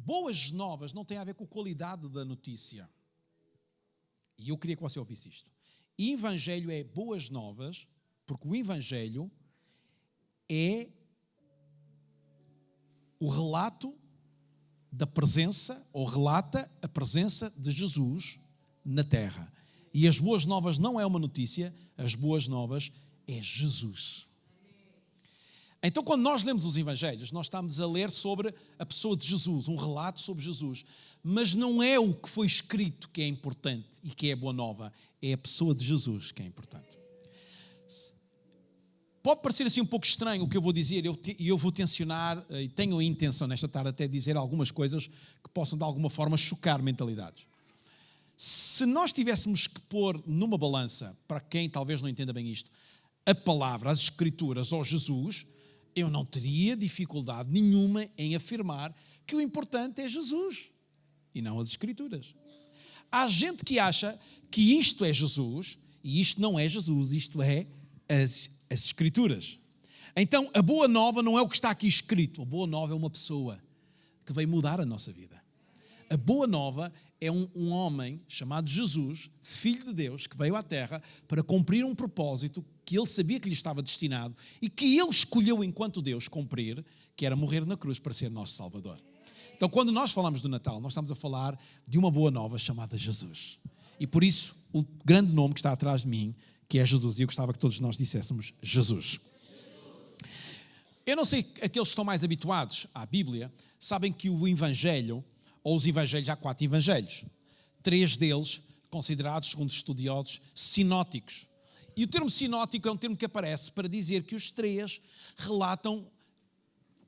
boas novas não tem a ver com a qualidade da notícia. E eu queria que você ouvisse isto. Evangelho é boas novas, porque o Evangelho é o relato da presença, ou relata a presença de Jesus na terra. E as boas novas não é uma notícia, as boas novas é Jesus. Então, quando nós lemos os Evangelhos, nós estamos a ler sobre a pessoa de Jesus, um relato sobre Jesus. Mas não é o que foi escrito que é importante e que é a boa nova, é a pessoa de Jesus que é importante. Pode parecer assim um pouco estranho o que eu vou dizer, e eu vou tensionar, e tenho a intenção nesta tarde até dizer algumas coisas que possam de alguma forma chocar mentalidades. Se nós tivéssemos que pôr numa balança, para quem talvez não entenda bem isto, a palavra, as Escrituras ou Jesus, eu não teria dificuldade nenhuma em afirmar que o importante é Jesus e não as Escrituras. Há gente que acha que isto é Jesus e isto não é Jesus, isto é as Escrituras. Então, a boa nova não é o que está aqui escrito. A boa nova é uma pessoa que veio mudar a nossa vida. A boa nova é um homem chamado Jesus, Filho de Deus, que veio à Terra para cumprir um propósito que ele sabia que lhe estava destinado e que ele escolheu enquanto Deus cumprir, que era morrer na cruz para ser nosso Salvador. Então, quando nós falamos do Natal, nós estamos a falar de uma boa nova chamada Jesus. E por isso, o grande nome que está atrás de mim, que é Jesus, e eu gostava que todos nós disséssemos Jesus. Eu não sei, aqueles que estão mais habituados à Bíblia, sabem que o Evangelho, ou os Evangelhos, há 4 Evangelhos. 3 deles considerados, segundo os estudiosos, sinóticos. E o termo sinótico é um termo que aparece para dizer que os 3 relatam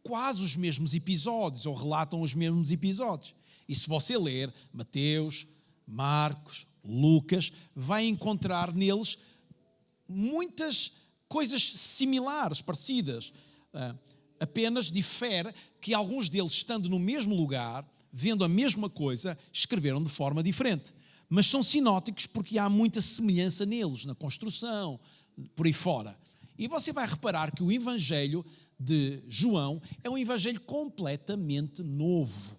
quase os mesmos episódios, ou relatam os mesmos episódios. E se você ler Mateus, Marcos, Lucas, vai encontrar neles muitas coisas similares, parecidas. Apenas difere que alguns deles, estando no mesmo lugar, vendo a mesma coisa, escreveram de forma diferente. Mas são sinóticos porque há muita semelhança neles, na construção, por aí fora. E você vai reparar que o Evangelho de João é um Evangelho completamente novo,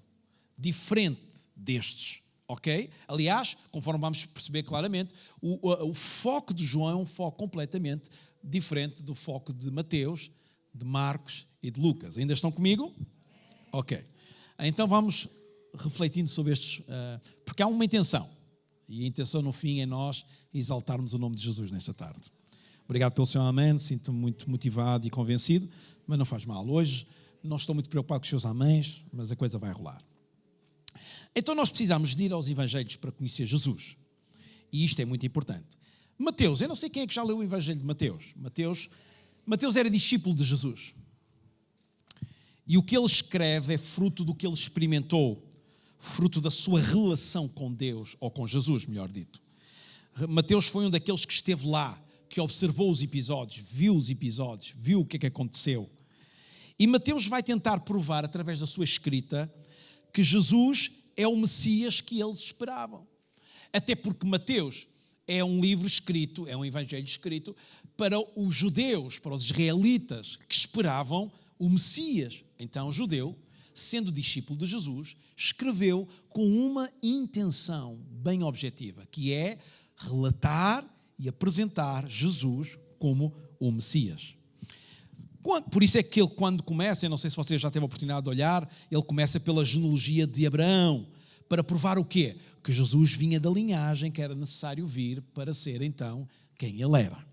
diferente destes, ok? Aliás, conforme vamos perceber claramente, o foco de João é um foco completamente diferente do foco de Mateus, de Marcos e de Lucas. Ainda estão comigo? Ok. Então vamos refletindo sobre estes, porque há uma intenção. E a intenção no fim é nós exaltarmos o nome de Jesus nesta tarde. Obrigado pelo seu amém, sinto-me muito motivado e convencido, mas não faz mal. Hoje não estou muito preocupado com os seus améns, mas a coisa vai rolar. Então nós precisamos de ir aos Evangelhos para conhecer Jesus. E isto é muito importante. Mateus, eu não sei quem é que já leu o Evangelho de Mateus. Mateus era discípulo de Jesus. E o que ele escreve é fruto do que ele experimentou, fruto da sua relação com Deus, ou com Jesus, melhor dito. Mateus foi um daqueles que esteve lá, que observou os episódios, viu o que é que aconteceu. E Mateus vai tentar provar, através da sua escrita, que Jesus é o Messias que eles esperavam. Até porque Mateus é um livro escrito, é um evangelho escrito para os judeus, para os israelitas, que esperavam o Messias. Então o judeu, sendo discípulo de Jesus, escreveu com uma intenção bem objetiva, que é relatar e apresentar Jesus como o Messias. Por isso é que ele, quando começa, eu não sei se você já teve a oportunidade de olhar, ele começa pela genealogia de Abraão, para provar o quê? Que Jesus vinha da linhagem que era necessário vir para ser, então, quem ele era.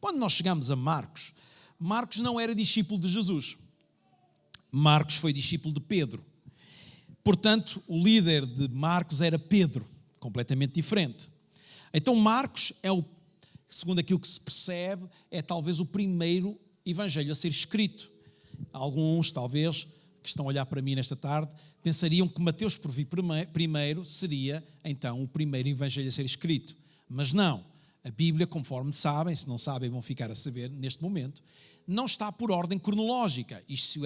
Quando nós chegamos a Marcos, Marcos não era discípulo de Jesus. Marcos foi discípulo de Pedro. Portanto, o líder de Marcos era Pedro, completamente diferente. Então, Marcos é segundo aquilo que se percebe, é talvez o primeiro evangelho a ser escrito. Alguns, talvez, que estão a olhar para mim nesta tarde, pensariam que Mateus, por vir primeiro, seria, então, o primeiro evangelho a ser escrito. Mas não. A Bíblia, conforme sabem, se não sabem, vão ficar a saber neste momento, não está por ordem cronológica. Isto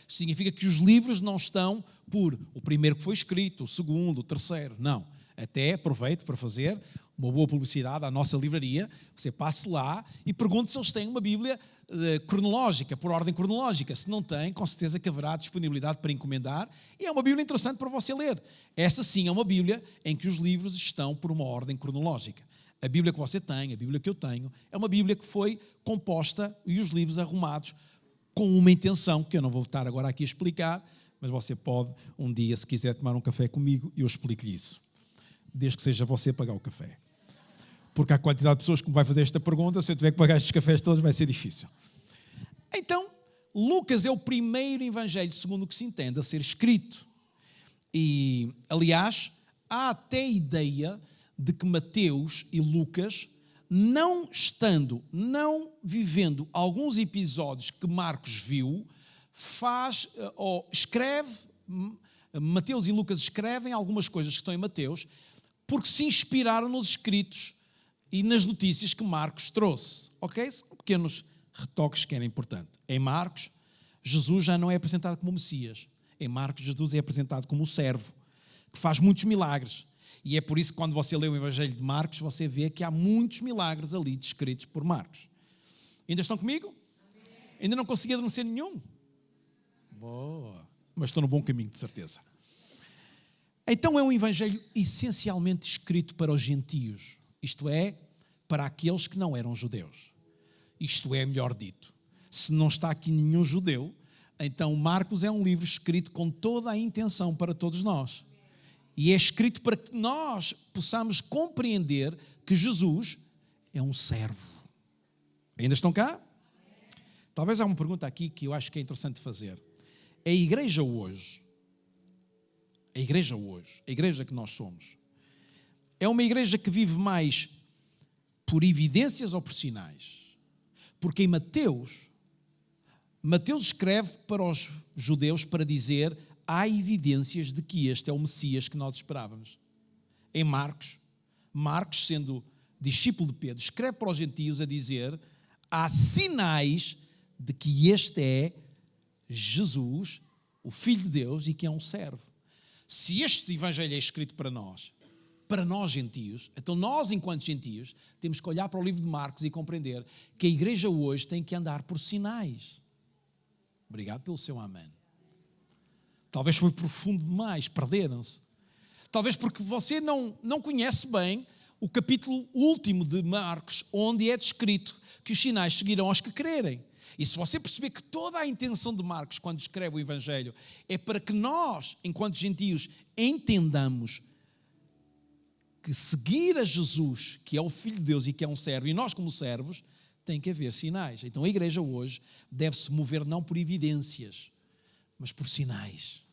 significa que os livros não estão por o primeiro que foi escrito, o segundo, o terceiro. Não. Até aproveito para fazer uma boa publicidade à nossa livraria. Você passe lá e pergunte se eles têm uma Bíblia cronológica, por ordem cronológica. Se não tem, com certeza que haverá disponibilidade para encomendar. E é uma Bíblia interessante para você ler. Essa sim é uma Bíblia em que os livros estão por uma ordem cronológica. A Bíblia que você tem, a Bíblia que eu tenho, é uma Bíblia que foi composta e os livros arrumados com uma intenção, que eu não vou estar agora aqui a explicar, mas você pode um dia, se quiser tomar um café comigo, eu explico-lhe isso. Desde que seja você pagar o café. Porque a quantidade de pessoas que me vai fazer esta pergunta, se eu tiver que pagar estes cafés todos, vai ser difícil. Então, Lucas é o primeiro evangelho, segundo o que se entende, a ser escrito. E, aliás, há até a ideia de que Mateus e Lucas, não vivendo alguns episódios que Marcos viu, escreve, Mateus e Lucas escrevem algumas coisas que estão em Mateus, porque se inspiraram nos escritos e nas notícias que Marcos trouxe. Ok? São pequenos retoques que eram importantes. Em Marcos, Jesus já não é apresentado como Messias. Em Marcos, Jesus é apresentado como o servo, que faz muitos milagres. E é por isso que quando você lê o Evangelho de Marcos, você vê que há muitos milagres ali descritos por Marcos. Ainda estão comigo? Ainda não consegui adormecer nenhum? Boa. Mas estou no bom caminho, de certeza. Então é um Evangelho essencialmente escrito para os gentios. Isto é, para aqueles que não eram judeus. Isto é, melhor dito, se não está aqui nenhum judeu, então Marcos é um livro escrito com toda a intenção para todos nós. E é escrito para que nós possamos compreender que Jesus é um servo. Ainda estão cá? Talvez há uma pergunta aqui que eu acho que é interessante fazer. A igreja hoje, a igreja que nós somos, é uma igreja que vive mais por evidências ou por sinais? Porque em Mateus escreve para os judeus para dizer: há evidências de que este é o Messias que nós esperávamos. Em Marcos, sendo discípulo de Pedro, escreve para os gentios a dizer: há sinais de que este é Jesus, o Filho de Deus, e que é um servo. Se este evangelho é escrito para nós gentios, então nós, enquanto gentios, temos que olhar para o livro de Marcos e compreender que a igreja hoje tem que andar por sinais. Obrigado pelo seu amém. Talvez foi profundo demais, perderam-se. Talvez porque você não conhece bem o capítulo último de Marcos, onde é descrito que os sinais seguirão aos que crerem. E se você perceber que toda a intenção de Marcos, quando escreve o Evangelho, é para que nós, enquanto gentios, entendamos que seguir a Jesus, que é o Filho de Deus e que é um servo, e nós como servos, tem que haver sinais. Então a igreja hoje deve-se mover não por evidências, mas por sinais.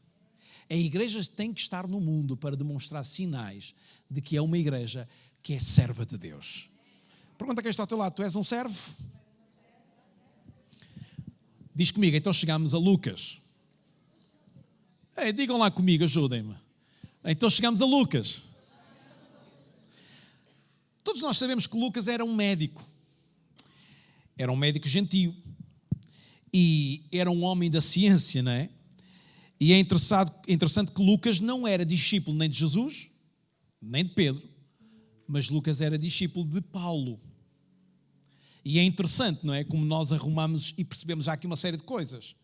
A igreja tem que estar no mundo para demonstrar sinais de que é uma igreja que é serva de Deus. Pergunta quem está ao teu lado: tu és um servo? Diz comigo, então chegamos a Lucas. Digam lá comigo, ajudem-me. Então chegamos a Lucas. Todos nós sabemos que Lucas era um médico. Era um médico gentio. E era um homem da ciência, não é? E é interessante que Lucas não era discípulo nem de Jesus, nem de Pedro, mas Lucas era discípulo de Paulo. E é interessante, não é? Como nós arrumamos e percebemos já aqui uma série de coisas.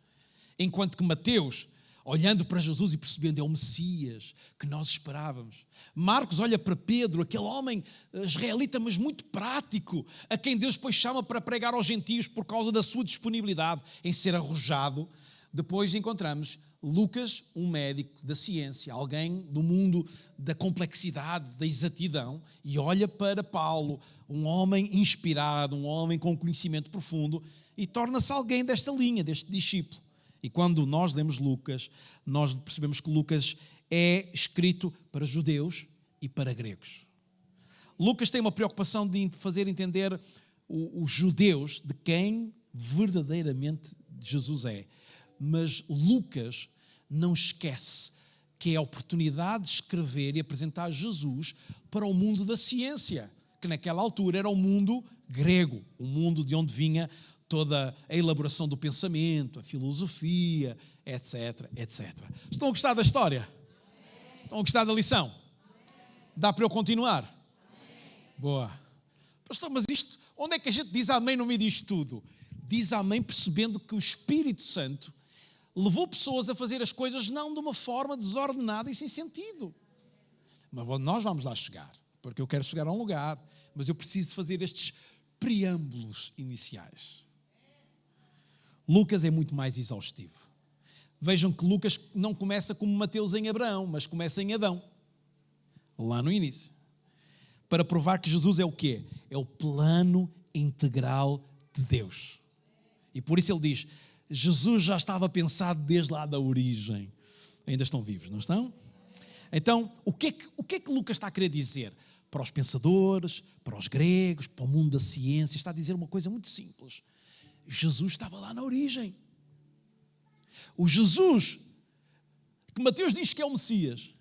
Enquanto que Mateus, olhando para Jesus e percebendo, é o Messias que nós esperávamos. Marcos olha para Pedro, aquele homem israelita, mas muito prático, a quem Deus depois chama para pregar aos gentios por causa da sua disponibilidade em ser arrojado. Depois encontramos Lucas, um médico da ciência, alguém do mundo da complexidade, da exatidão, e olha para Paulo, um homem inspirado, um homem com conhecimento profundo, e torna-se alguém desta linha, deste discípulo. E quando nós lemos Lucas, nós percebemos que Lucas é escrito para judeus e para gregos. Lucas tem uma preocupação de fazer entender os judeus de quem verdadeiramente Jesus é. Mas Lucas não esquece que é a oportunidade de escrever e apresentar Jesus para o mundo da ciência, que naquela altura era o mundo grego, o mundo de onde vinha toda a elaboração do pensamento, a filosofia, etc, etc. Estão a gostar da história? Estão a gostar da lição? Dá para eu continuar? Boa. Pastor, mas isto, onde é que a gente diz amém no meio disto tudo? Diz amém percebendo que o Espírito Santo levou pessoas a fazer as coisas não de uma forma desordenada e sem sentido. Mas nós vamos lá chegar, porque eu quero chegar a um lugar, mas eu preciso fazer estes preâmbulos iniciais. Lucas é muito mais exaustivo. Vejam que Lucas não começa como Mateus em Abraão, mas começa em Adão, lá no início. Para provar que Jesus é o quê? É o plano integral de Deus. E por isso ele diz, Jesus já estava pensado desde lá da origem. Ainda estão vivos, não estão? Então, o que é que Lucas está a querer dizer? Para os pensadores, para os gregos, para o mundo da ciência, está a dizer uma coisa muito simples. Jesus estava lá na origem. O Jesus que Mateus diz que é o Messias,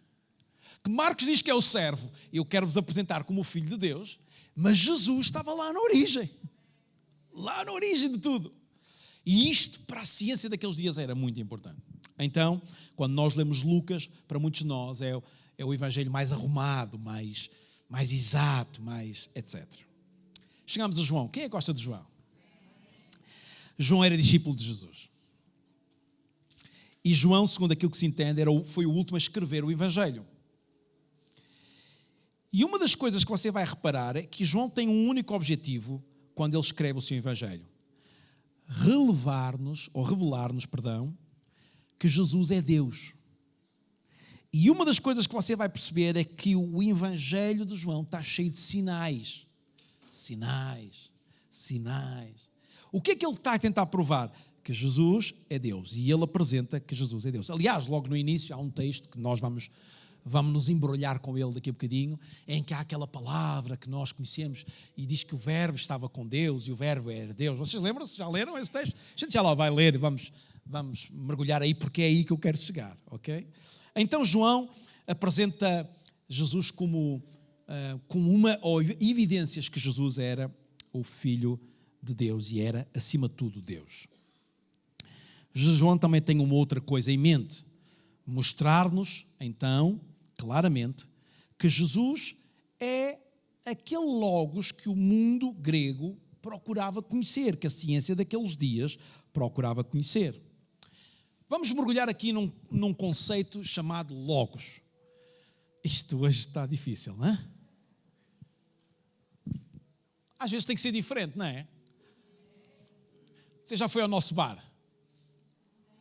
que Marcos diz que é o servo, eu quero-vos apresentar como o Filho de Deus, mas Jesus estava lá na origem de tudo. E isto para a ciência daqueles dias era muito importante. Então, quando nós lemos Lucas, para muitos de nós é o evangelho mais arrumado, mais exato, mais etc. Chegamos a João. Quem é que gosta de João? João era discípulo de Jesus. E João, segundo aquilo que se entende, foi o último a escrever o evangelho. E uma das coisas que você vai reparar é que João tem um único objetivo quando ele escreve o seu evangelho. Revelar-nos, que Jesus é Deus. E uma das coisas que você vai perceber é que o evangelho de João está cheio de sinais. Sinais. O que é que ele está a tentar provar? Que Jesus é Deus. E ele apresenta que Jesus é Deus. Aliás, logo no início há um texto que nós vamos nos embrulhar com ele daqui a bocadinho, em que há aquela palavra que nós conhecemos e diz que o verbo estava com Deus e o verbo era Deus. Vocês lembram-se? Já leram esse texto? A gente já lá vai ler e vamos mergulhar aí, porque é aí que eu quero chegar, ok? Então João apresenta Jesus como evidências que Jesus era o Filho de Deus e era, acima de tudo, Deus. João também tem uma outra coisa em mente, mostrar-nos, então, claramente, que Jesus é aquele logos que o mundo grego procurava conhecer, que a ciência daqueles dias procurava conhecer. Vamos mergulhar aqui num conceito chamado logos. Isto hoje está difícil, não é? Às vezes tem que ser diferente, não é? Você já foi ao nosso bar?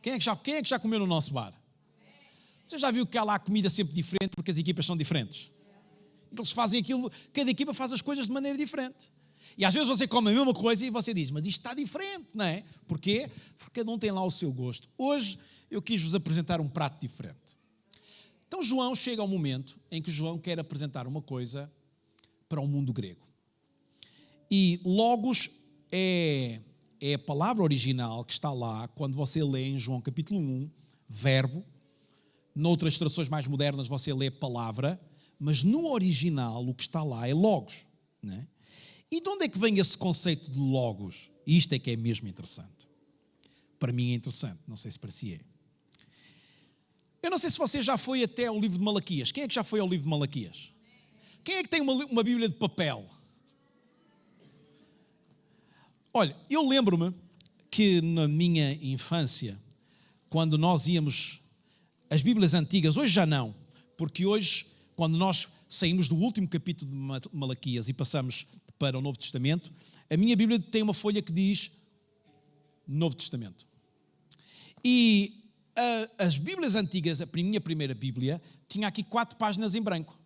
Quem é que já comeu no nosso bar? Você já viu que há lá comida sempre diferente porque as equipas são diferentes? Eles fazem aquilo, cada equipa faz as coisas de maneira diferente. E às vezes você come a mesma coisa e você diz, mas isto está diferente, não é? Porquê? Porque cada um tem lá o seu gosto. Hoje eu quis-vos apresentar um prato diferente. Então João chega ao momento em que João quer apresentar uma coisa para o mundo grego. E logos é a palavra original que está lá quando você lê em João capítulo 1, verbo. Noutras traduções mais modernas você lê palavra, mas no original o que está lá é logos, não é? E de onde é que vem esse conceito de logos? Isto é que é mesmo interessante. Para mim é interessante, não sei se para si é. Eu não sei se você já foi até ao livro de Malaquias. Quem é que já foi ao livro de Malaquias? Quem é que tem uma Bíblia de papel? Olha, eu lembro-me que na minha infância, quando nós íamos, as Bíblias antigas, hoje já não, porque hoje, quando nós saímos do último capítulo de Malaquias e passamos para o Novo Testamento, a minha Bíblia tem uma folha que diz Novo Testamento. E as Bíblias antigas, a minha primeira Bíblia, tinha aqui 4 páginas em branco.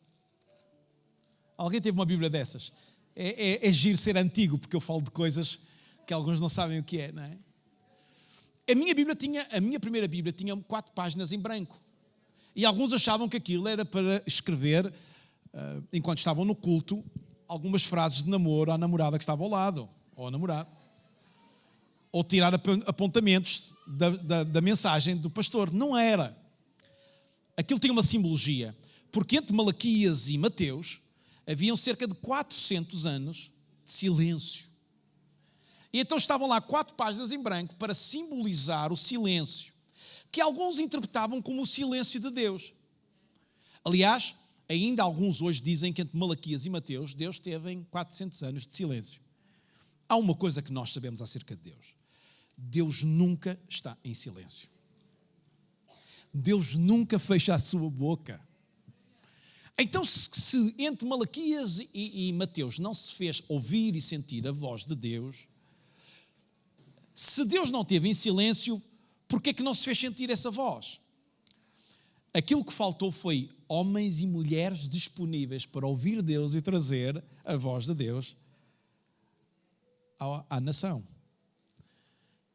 Alguém teve uma Bíblia dessas? É giro ser antigo, porque eu falo de coisas que alguns não sabem o que é, não é? A minha primeira Bíblia tinha 4 páginas em branco. E alguns achavam que aquilo era para escrever, enquanto estavam no culto, algumas frases de namoro à namorada que estava ao lado, ou ao namorado. Ou tirar apontamentos da mensagem do pastor. Não era. Aquilo tinha uma simbologia. Porque entre Malaquias e Mateus, haviam cerca de 400 anos de silêncio. E então estavam lá 4 páginas em branco para simbolizar o silêncio, que alguns interpretavam como o silêncio de Deus. Aliás, ainda alguns hoje dizem que entre Malaquias e Mateus, Deus teve em 400 anos de silêncio. Há uma coisa que nós sabemos acerca de Deus. Deus nunca está em silêncio. Deus nunca fecha a sua boca. Então, se entre Malaquias e Mateus não se fez ouvir e sentir a voz de Deus, se Deus não esteve em silêncio, por que é que não se fez sentir essa voz? Aquilo que faltou foi homens e mulheres disponíveis para ouvir Deus e trazer a voz de Deus à nação.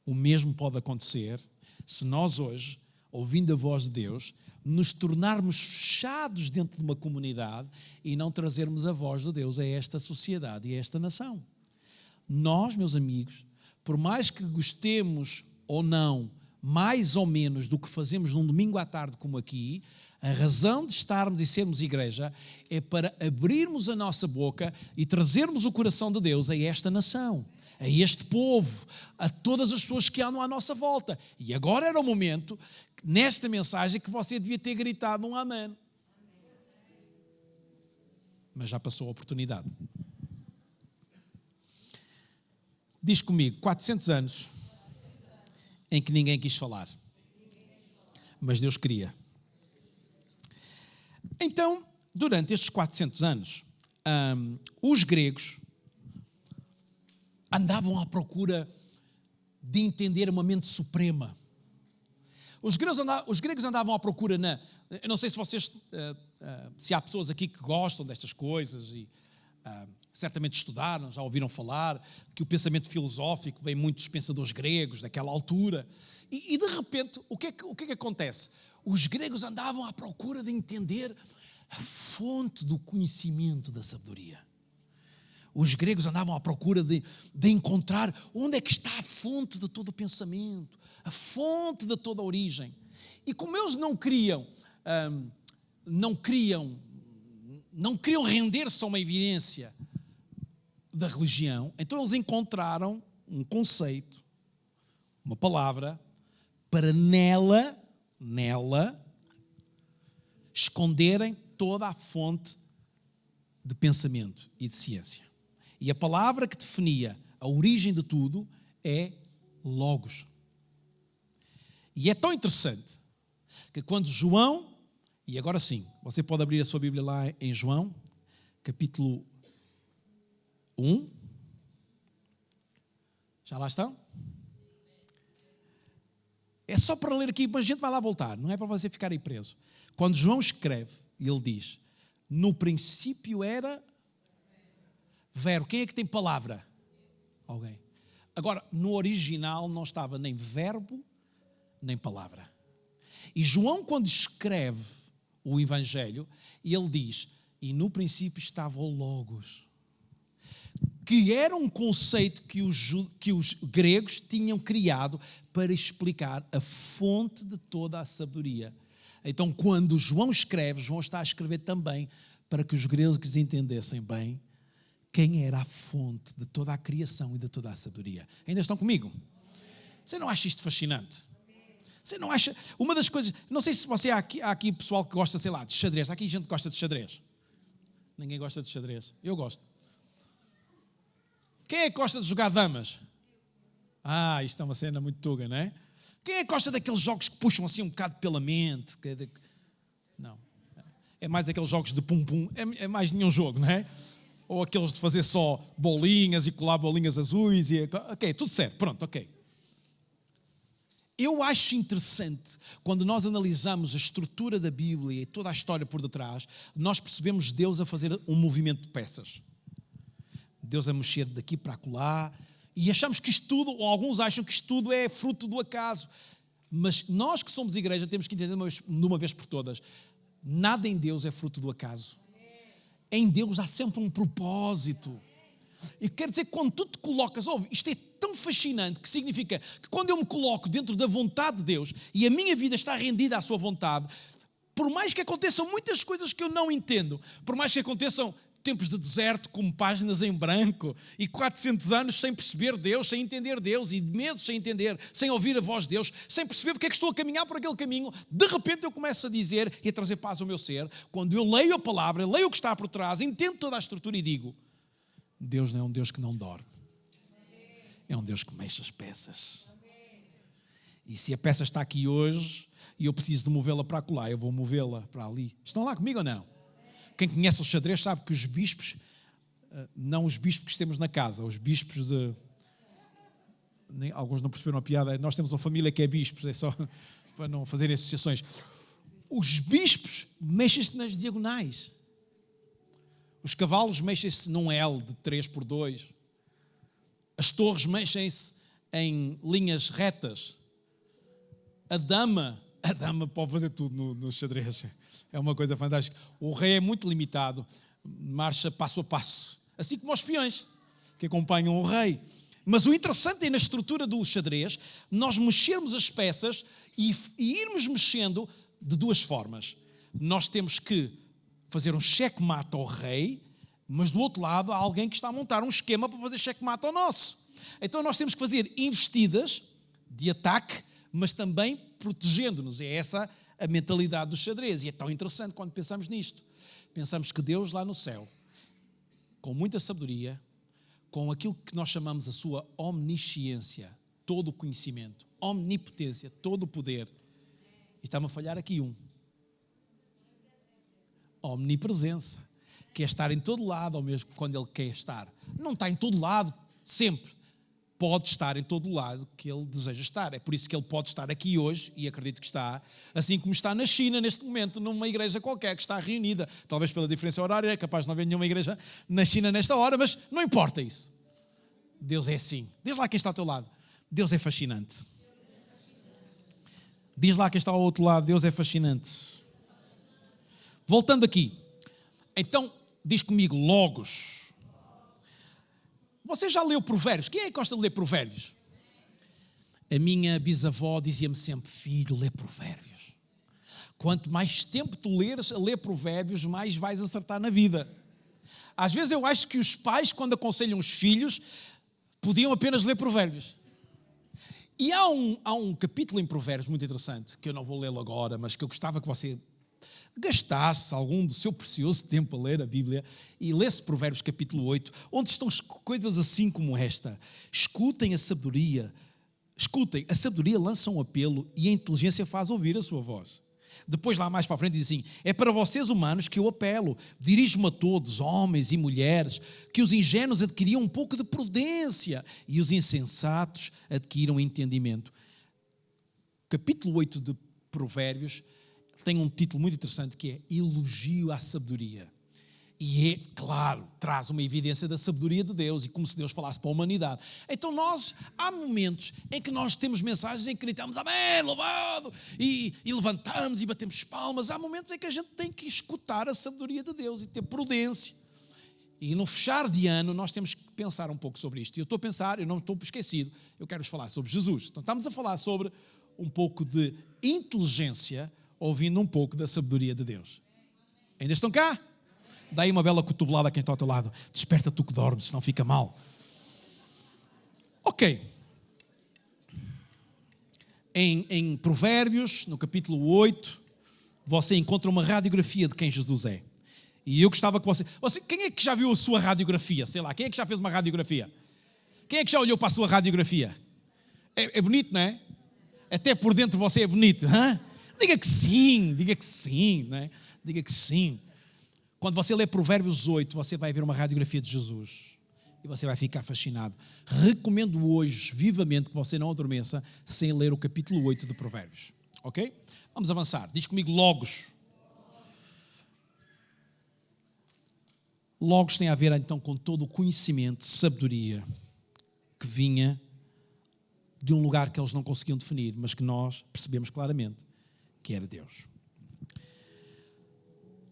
O mesmo pode acontecer se nós hoje, ouvindo a voz de Deus, nos tornarmos fechados dentro de uma comunidade e não trazermos a voz de Deus a esta sociedade e a esta nação. Nós, meus amigos, por mais que gostemos ou não, mais ou menos do que fazemos num domingo à tarde como aqui, a razão de estarmos e sermos igreja é para abrirmos a nossa boca e trazermos o coração de Deus a esta nação, a este povo, a todas as pessoas que andam à nossa volta. E agora era o momento, nesta mensagem, que você devia ter gritado um amém. Mas já passou a oportunidade. Diz comigo, 400 anos em que ninguém quis falar. Mas Deus queria. Então, durante estes 400 anos, os gregos andavam à procura de entender uma mente suprema. Os gregos andavam à procura eu não sei se vocês, se há pessoas aqui que gostam destas coisas e certamente estudaram, já ouviram falar que o pensamento filosófico vem muito dos pensadores gregos daquela altura. E de repente, o que é que acontece? Os gregos andavam à procura de entender a fonte do conhecimento da sabedoria. Os gregos andavam à procura de encontrar onde é que está a fonte de todo o pensamento, a fonte de toda a origem. E como eles não queriam render-se a uma evidência da religião, então eles encontraram um conceito, uma palavra, para nela esconderem toda a fonte de pensamento e de ciência. E a palavra que definia a origem de tudo é Logos. E é tão interessante que quando João, e agora sim, você pode abrir a sua Bíblia lá em João, capítulo 1. Já lá estão? É só para ler aqui, mas a gente vai lá voltar, não é para você ficar aí preso. Quando João escreve, ele diz, no princípio era verbo. Quem é que tem palavra? Alguém. Agora, no original não estava nem verbo, nem palavra. E João, quando escreve o Evangelho, ele diz, e no princípio estava o Logos, que era um conceito que os gregos tinham criado para explicar a fonte de toda a sabedoria. Então, quando João escreve, João está a escrever também para que os gregos entendessem bem quem era a fonte de toda a criação e de toda a sabedoria. Ainda estão comigo? Você não acha isto fascinante? Você não acha? Uma das coisas... Não sei se você... Há aqui pessoal que gosta, sei lá, de xadrez. Há aqui gente que gosta de xadrez. Ninguém gosta de xadrez. Eu gosto. Quem é que gosta de jogar damas? Isto é uma cena muito tuga, não é? Quem é que gosta daqueles jogos que puxam assim um bocado pela mente? Não. É mais aqueles jogos de pum-pum. É mais nenhum jogo, não é? Ou aqueles de fazer só bolinhas e colar bolinhas azuis. Ok, tudo certo. Pronto, ok. Eu acho interessante, quando nós analisamos a estrutura da Bíblia e toda a história por detrás, nós percebemos Deus a fazer um movimento de peças. Deus a mexer daqui para acolá, e achamos que isto tudo, ou alguns acham que isto tudo é fruto do acaso. Mas nós que somos igreja temos que entender de uma vez por todas, nada em Deus é fruto do acaso. Em Deus há sempre um propósito. E quer dizer que quando tu te colocas, isto é tão fascinante, que significa que quando eu me coloco dentro da vontade de Deus e a minha vida está rendida à sua vontade, por mais que aconteçam muitas coisas que eu não entendo, por mais que aconteçam tempos de deserto como páginas em branco, e 400 anos sem perceber Deus, sem entender Deus, e meses sem entender, sem ouvir a voz de Deus, sem perceber porque é que estou a caminhar por aquele caminho. De repente eu começo a dizer e a trazer paz ao meu ser, quando eu leio a palavra, leio o que está por trás, entendo toda a estrutura e digo: Deus não é um Deus que não dorme, é um Deus que mexe as peças. E se a peça está aqui hoje e eu preciso de movê-la para acolá, eu vou movê-la para ali. Estão lá comigo ou não? Quem conhece o xadrez sabe que os bispos, não os bispos que temos na casa, os bispos de... Alguns não perceberam a piada, nós temos uma família que é bispos, é só para não fazerem associações. Os bispos mexem-se nas diagonais. Os cavalos mexem-se num L de 3x2. As torres mexem-se em linhas retas. A dama pode fazer tudo no xadrez. É uma coisa fantástica. O rei é muito limitado, marcha passo a passo, assim como os peões que acompanham o rei. Mas o interessante é, na estrutura do xadrez, nós mexermos as peças e irmos mexendo de duas formas. Nós temos que fazer um checkmate ao rei, mas do outro lado há alguém que está a montar um esquema para fazer checkmate ao nosso. Então nós temos que fazer investidas de ataque, mas também protegendo-nos. É essa a mentalidade do xadrez. E é tão interessante quando pensamos nisto. Pensamos que Deus lá no céu, com muita sabedoria, com aquilo que nós chamamos a sua omnisciência, todo o conhecimento, omnipotência, todo o poder. E está-me a falhar aqui um. Omnipresença. Que é estar em todo lado, ao mesmo quando Ele quer estar. Não está em todo lado sempre. Pode estar em todo o lado que Ele deseja estar. É por isso que Ele pode estar aqui hoje, e acredito que está, assim como está na China neste momento, numa igreja qualquer que está reunida. Talvez pela diferença horária, é capaz de não haver nenhuma igreja na China nesta hora, mas não importa isso. Deus é assim. Diz lá quem está ao teu lado: Deus é fascinante. Diz lá quem está ao outro lado: Deus é fascinante. Voltando aqui. Então, diz comigo, Logos. Você já leu Provérbios? Quem é que gosta de ler Provérbios? A minha bisavó dizia-me sempre: filho, lê Provérbios. Quanto mais tempo tu leres a ler Provérbios, mais vais acertar na vida. Às vezes eu acho que os pais, quando aconselham os filhos, podiam apenas ler Provérbios. E há um capítulo em Provérbios muito interessante, que eu não vou lê-lo agora, mas que eu gostava que você gastasse algum do seu precioso tempo a ler a Bíblia e lesse Provérbios capítulo 8, onde estão coisas assim como esta: escutem, a sabedoria lança um apelo e a inteligência faz ouvir a sua voz. Depois lá mais para a frente diz assim: é para vocês humanos que eu apelo, dirijo-me a todos, homens e mulheres, que os ingênuos adquiriam um pouco de prudência e os insensatos adquiram entendimento. Capítulo 8 de Provérbios tem um título muito interessante que é Elogio à Sabedoria. E é, claro, traz uma evidência da sabedoria de Deus e como se Deus falasse para a humanidade. Então há momentos em que nós temos mensagens em que gritamos amém, louvado, e levantamos e batemos palmas. Há momentos em que a gente tem que escutar a sabedoria de Deus e ter prudência. E no fechar de ano nós temos que pensar um pouco sobre isto. E eu estou a pensar, eu não estou esquecido, eu quero-vos falar sobre Jesus. Então estamos a falar sobre um pouco de inteligência, ouvindo um pouco da sabedoria de Deus. Ainda estão cá? Dá aí uma bela cotovelada a quem está ao teu lado. Desperta tu que dormes, senão fica mal. Ok. Em Provérbios, no capítulo 8, você encontra uma radiografia de quem Jesus é. E eu gostava que você... Quem é que já viu a sua radiografia? Sei lá, quem é que já fez uma radiografia? Quem é que já olhou para a sua radiografia? É bonito, não é? Até por dentro você é bonito, hã? Diga que sim, não é? Diga que sim. Quando você lê Provérbios 8, você vai ver uma radiografia de Jesus e você vai ficar fascinado. Recomendo hoje, vivamente, que você não adormeça sem ler o capítulo 8 de Provérbios. Ok? Vamos avançar. Diz comigo Logos. Logos tem a ver, então, com todo o conhecimento, sabedoria, que vinha de um lugar que eles não conseguiam definir, mas que nós percebemos claramente que era Deus.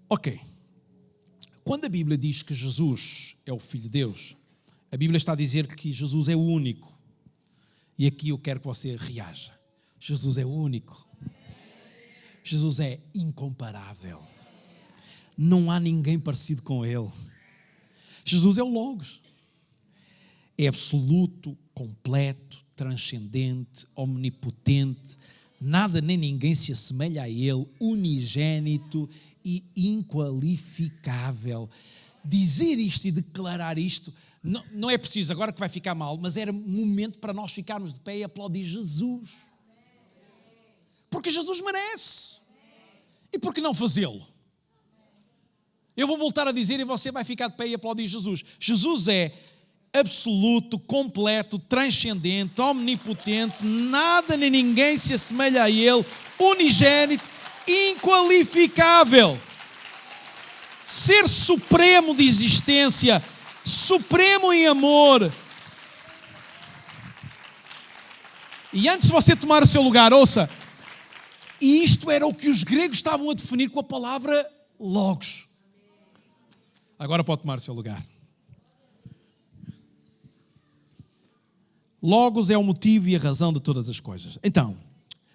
Ok. Quando a Bíblia diz que Jesus é o Filho de Deus, a Bíblia está a dizer que Jesus é o único. E aqui eu quero que você reaja. Jesus é o único. Jesus é incomparável. Não há ninguém parecido com Ele. Jesus é o Logos. É absoluto, completo, transcendente, omnipotente. Nada nem ninguém se assemelha a Ele, unigênito e inqualificável. Dizer isto e declarar isto, não é preciso agora que vai ficar mal, mas era momento para nós ficarmos de pé e aplaudir Jesus. Porque Jesus merece. E por que não fazê-lo? Eu vou voltar a dizer e você vai ficar de pé e aplaudir Jesus. Jesus é absoluto, completo, transcendente, omnipotente, nada nem ninguém se assemelha a Ele, unigênito, inqualificável. Ser supremo de existência, supremo em amor. E antes de você tomar o seu lugar, ouça, e isto era o que os gregos estavam a definir com a palavra logos. Agora pode tomar o seu lugar. Logos é o motivo e a razão de todas as coisas. Então,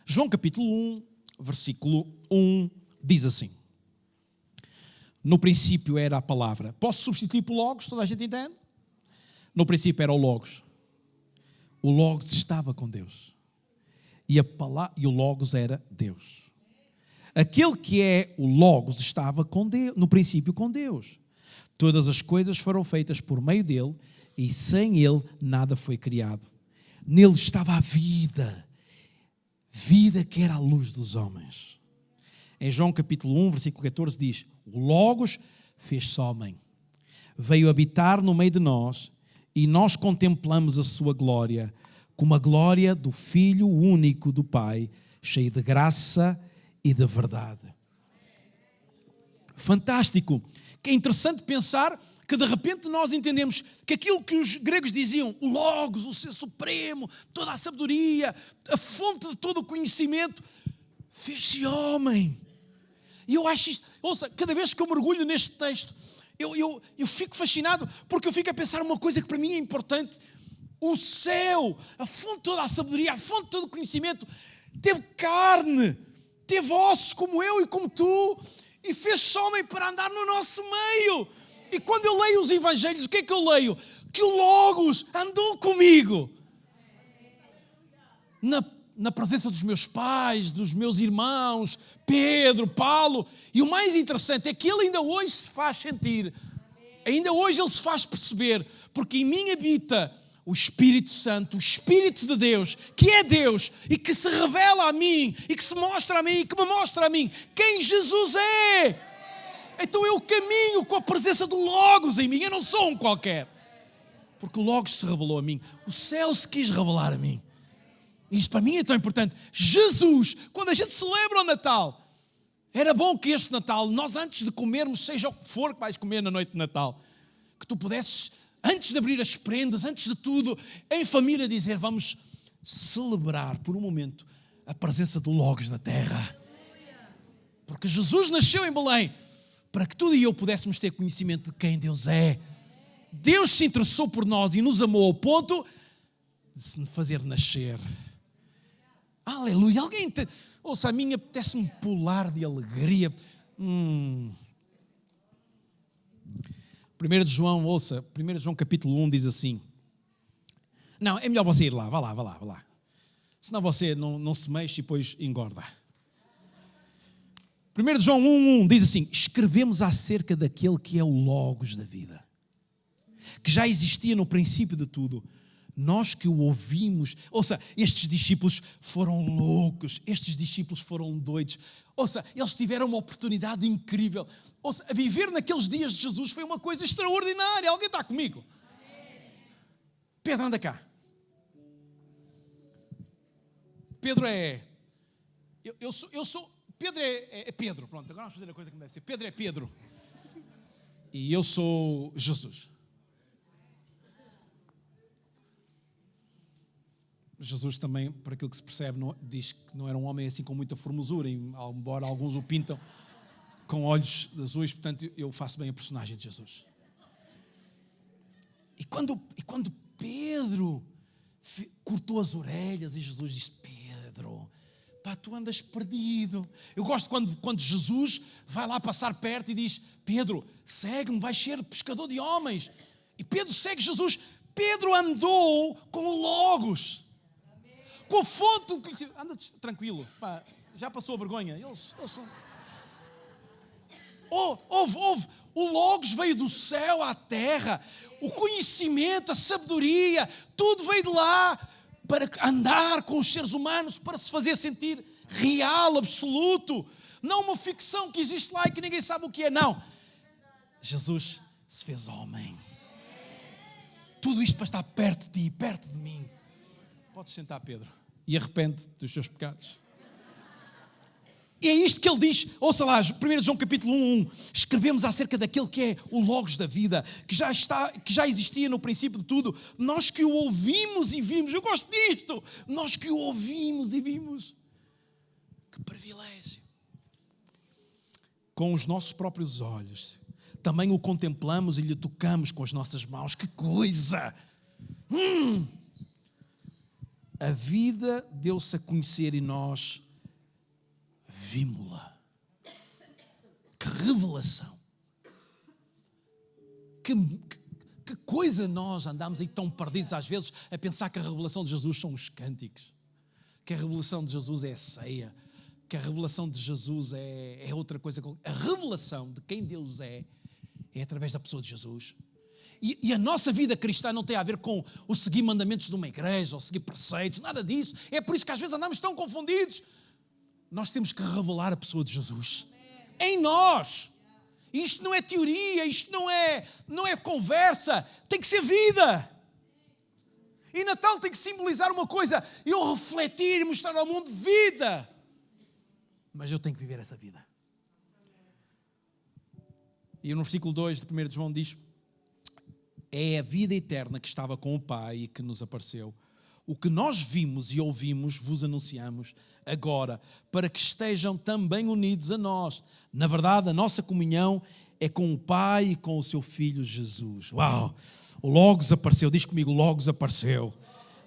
João capítulo 1, versículo 1, diz assim. No princípio era a palavra. Posso substituir por Logos? Toda a gente entende? No princípio era o Logos. O Logos estava com Deus. E o Logos era Deus. Aquele que é o Logos estava com Deus, no princípio com Deus. Todas as coisas foram feitas por meio dele e sem ele nada foi criado. Nele estava a vida. Vida que era a luz dos homens. Em João capítulo 1, versículo 14 diz: o Logos fez-se homem, veio habitar no meio de nós e nós contemplamos a sua glória, como a glória do Filho único do Pai, cheio de graça e de verdade. Fantástico! Que é interessante pensar que de repente nós entendemos que aquilo que os gregos diziam, o Logos, o Ser Supremo, toda a sabedoria, a fonte de todo o conhecimento, fez-se homem. E eu acho isto, ouça, cada vez que eu mergulho neste texto, eu fico fascinado, porque eu fico a pensar uma coisa que para mim é importante. O céu, a fonte de toda a sabedoria, a fonte de todo o conhecimento, teve carne, teve ossos como eu e como tu, e fez-se homem para andar no nosso meio. E quando eu leio os evangelhos, o que é que eu leio? Que o Logos andou comigo. Na presença dos meus pais, dos meus irmãos, Pedro, Paulo. E o mais interessante é que ele ainda hoje se faz sentir. Ainda hoje ele se faz perceber. Porque em mim habita o Espírito Santo, o Espírito de Deus, que é Deus e que se revela a mim e que se mostra a mim e que me mostra a mim quem Jesus é. Então eu caminho com a presença do Logos em mim. Eu não sou um qualquer. Porque o Logos se revelou a mim. O céu se quis revelar a mim. E isto para mim é tão importante. Jesus, quando a gente celebra o Natal, era bom que este Natal, nós antes de comermos, seja o que for que vais comer na noite de Natal, que tu pudesses, antes de abrir as prendas, antes de tudo, em família dizer, vamos celebrar por um momento a presença do Logos na terra. Porque Jesus nasceu em Belém para que tu e eu pudéssemos ter conhecimento de quem Deus é. Deus se interessou por nós e nos amou ao ponto de se fazer nascer. Aleluia. Alguém ouça, a mim apetece-me pular de alegria. 1 de João, ouça, 1 João capítulo 1 diz assim. Não, é melhor você ir lá, vá lá. Senão você não se mexe e depois engorda. 1 João 1:1 diz assim: escrevemos acerca daquele que é o Logos da vida, que já existia no princípio de tudo. Nós que o ouvimos, ouça, estes discípulos foram loucos, estes discípulos foram doidos, ouça, eles tiveram uma oportunidade incrível, ouça, a viver naqueles dias de Jesus foi uma coisa extraordinária. Alguém está comigo? Pedro, anda cá. Pedro Pedro é Pedro, pronto, agora vamos fazer a coisa que me deve ser. Pedro é Pedro e eu sou Jesus. Jesus também, por aquilo que se percebe, diz que não era um homem assim com muita formosura, embora alguns o pintam com olhos azuis, portanto eu faço bem a personagem de Jesus. E quando Pedro cortou as orelhas e Jesus disse: Pedro, pá, tu andas perdido. Eu gosto quando Jesus vai lá passar perto e diz, Pedro, segue-me, vais ser pescador de homens. E Pedro segue Jesus. Pedro andou com o Logos, com a fonte do conhecimento. Anda tranquilo, pá, já passou a vergonha. Eles são... Ouve, o Logos veio do céu à terra, o conhecimento, a sabedoria, tudo veio de lá para andar com os seres humanos, para se fazer sentir real, absoluto, não uma ficção que existe lá e que ninguém sabe o que é, não. Jesus se fez homem. Tudo isto para estar perto de ti, perto de mim. Podes sentar, Pedro, e arrepende dos seus pecados. E é isto que ele diz, ouça lá, 1 João capítulo 1, escrevemos acerca daquele que é o Logos da vida, que já existia no princípio de tudo, nós que o ouvimos e vimos, eu gosto disto, nós que o ouvimos e vimos, que privilégio, com os nossos próprios olhos, também o contemplamos e lhe tocamos com as nossas mãos, que coisa, a vida deu-se a conhecer e nós vimos-la. Que revelação. Que coisa nós andamos aí tão perdidos às vezes a pensar que a revelação de Jesus são os cânticos, que a revelação de Jesus é a ceia, que a revelação de Jesus é outra coisa. A revelação de quem Deus é através da pessoa de Jesus. E a nossa vida cristã não tem a ver com o seguir mandamentos de uma igreja ou seguir preceitos, nada disso. É por isso que às vezes andamos tão confundidos. Nós temos que revelar a pessoa de Jesus em nós. Isto não é teoria, isto não é conversa, tem que ser vida. E Natal tem que simbolizar uma coisa, eu refletir e mostrar ao mundo vida. Mas eu tenho que viver essa vida. E no versículo 2 de 1 João diz, é a vida eterna que estava com o Pai e que nos apareceu. O que nós vimos e ouvimos, vos anunciamos agora, para que estejam também unidos a nós. Na verdade, a nossa comunhão é com o Pai e com o seu Filho Jesus. Uau! O Logos apareceu, diz comigo, o Logos apareceu.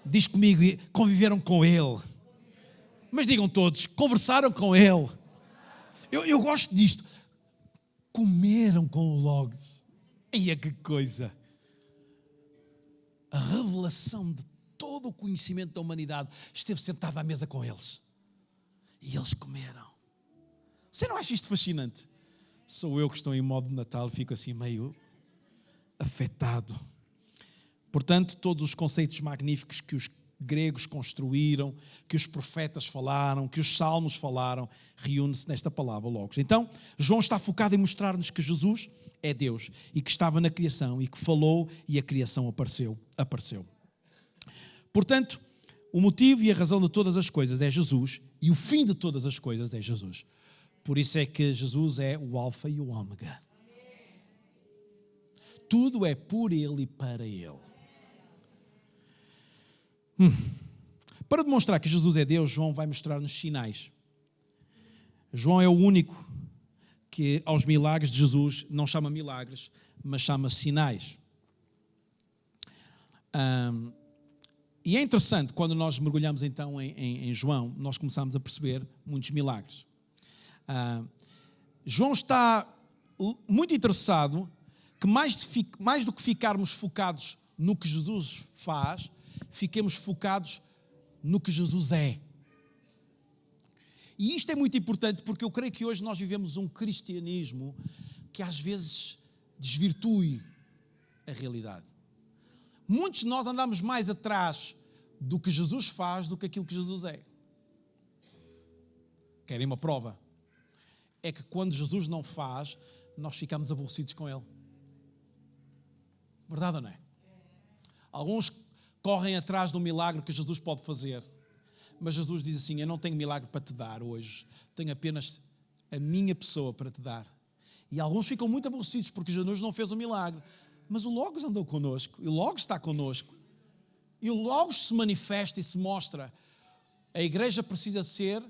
Diz comigo, conviveram com Ele. Mas digam todos, conversaram com Ele. Eu gosto disto. Comeram com o Logos. Eia, que coisa! A revelação de todo o conhecimento da humanidade esteve sentado à mesa com eles. E eles comeram. Você não acha isto fascinante? Sou eu que estou em modo de Natal, fico assim meio afetado. Portanto, todos os conceitos magníficos que os gregos construíram, que os profetas falaram, que os salmos falaram, reúne-se nesta palavra Logos. Então, João está focado em mostrar-nos que Jesus é Deus e que estava na criação e que falou e a criação apareceu. Portanto, o motivo e a razão de todas as coisas é Jesus e o fim de todas as coisas é Jesus. Por isso é que Jesus é o Alfa e o Ômega. Tudo é por Ele e para Ele. Para demonstrar que Jesus é Deus, João vai mostrar-nos sinais. João é o único que aos milagres de Jesus não chama milagres, mas chama sinais. E é interessante, quando nós mergulhamos então em João, nós começamos a perceber muitos milagres. João está muito interessado que mais do que ficarmos focados no que Jesus faz, fiquemos focados no que Jesus é. E isto é muito importante porque eu creio que hoje nós vivemos um cristianismo que às vezes desvirtue a realidade. Muitos de nós andamos mais atrás do que Jesus faz do que aquilo que Jesus é. Querem uma prova? É que quando Jesus não faz, nós ficamos aborrecidos com Ele. Verdade ou não é? Alguns correm atrás do milagre que Jesus pode fazer. Mas Jesus diz assim, eu não tenho milagre para te dar hoje. Tenho apenas a minha pessoa para te dar. E alguns ficam muito aborrecidos porque Jesus não fez o milagre. Mas o Logos andou connosco. E o Logos está connosco. E o Logos se manifesta e se mostra. A igreja precisa ser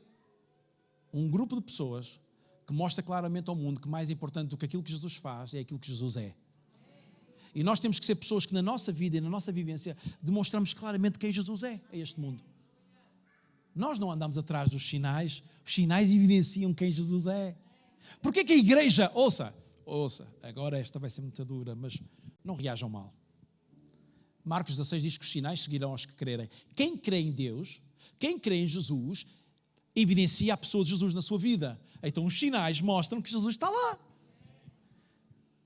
um grupo de pessoas que mostra claramente ao mundo que mais importante do que aquilo que Jesus faz é aquilo que Jesus é. E nós temos que ser pessoas que na nossa vida e na nossa vivência demonstramos claramente quem Jesus é a este mundo. Nós não andamos atrás dos sinais. Os sinais evidenciam quem Jesus é. Porquê que a igreja... Ouça, agora esta vai ser muito dura, mas não reajam mal. Marcos 16 diz que os sinais seguirão aos que crerem. Quem crê em Deus, quem crê em Jesus, evidencia a pessoa de Jesus na sua vida. Então os sinais mostram que Jesus está lá.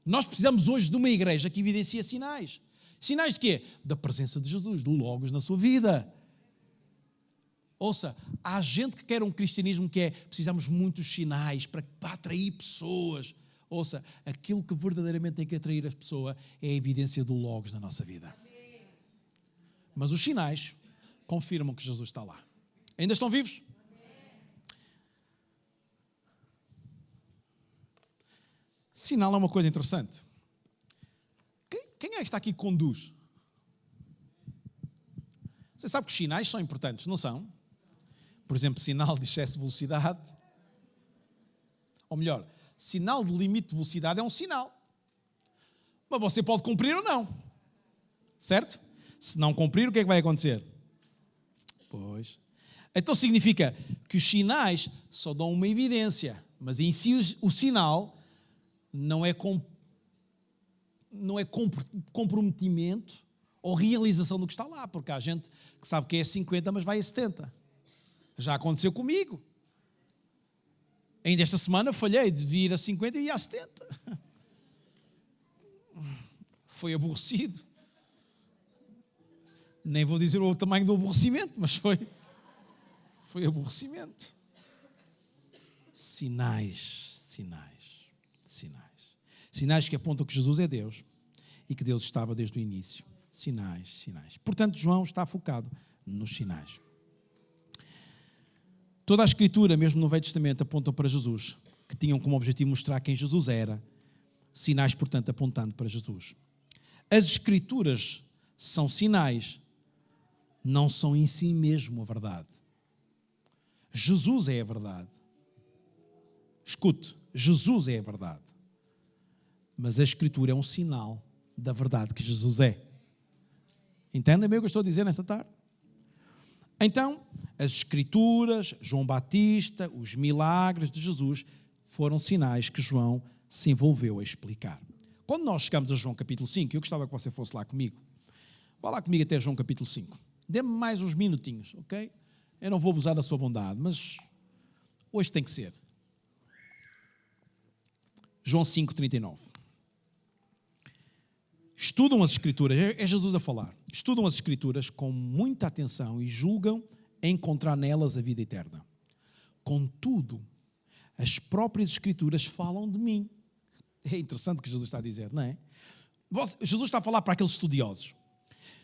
Nós precisamos hoje de uma igreja que evidencia sinais. Sinais de quê? Da presença de Jesus, do Logos na sua vida. Ouça, há gente que quer um cristianismo que precisamos de muitos sinais para atrair pessoas. Ouça, aquilo que verdadeiramente tem que atrair as pessoas é a evidência do Logos na nossa vida. Mas os sinais confirmam que Jesus está lá. Ainda estão vivos? Sinal é uma coisa interessante. Quem é que está aqui que conduz? Você sabe que os sinais são importantes, não são? Por exemplo, sinal de excesso de velocidade. Ou melhor, sinal de limite de velocidade é um sinal. Mas você pode cumprir ou não. Certo? Se não cumprir, o que é que vai acontecer? Pois. Então significa que os sinais só dão uma evidência. Mas em si o sinal não é comprometimento ou realização do que está lá. Porque há gente que sabe que é 50, mas vai a 70. Já aconteceu comigo. Ainda esta semana falhei de vir a 50 e ir a 70. Foi aborrecido. Nem vou dizer o tamanho do aborrecimento, mas foi aborrecimento. Sinais. Sinais que apontam que Jesus é Deus e que Deus estava desde o início. Sinais. Portanto, João está focado nos sinais. Toda a Escritura, mesmo no Velho Testamento, aponta para Jesus, que tinham como objetivo mostrar quem Jesus era. Sinais, portanto, apontando para Jesus. As Escrituras são sinais, não são em si mesmo a verdade. Jesus é a verdade. Escute, Jesus é a verdade. Mas a Escritura é um sinal da verdade que Jesus é. Entendem bem o que eu estou a dizer nesta tarde? Então, as Escrituras, João Batista, os milagres de Jesus foram sinais que João se envolveu a explicar. Quando nós chegamos a João capítulo 5, eu gostava que você fosse lá comigo. Vá lá comigo até João capítulo 5. Dê-me mais uns minutinhos, ok? Eu não vou abusar da sua bondade, mas hoje tem que ser. João 5:39. Estudam as Escrituras, é Jesus a falar. Estudam as Escrituras com muita atenção e julgam encontrar nelas a vida eterna. Contudo, as próprias Escrituras falam de mim. É interessante o que Jesus está a dizer, não é? Jesus está a falar para aqueles estudiosos.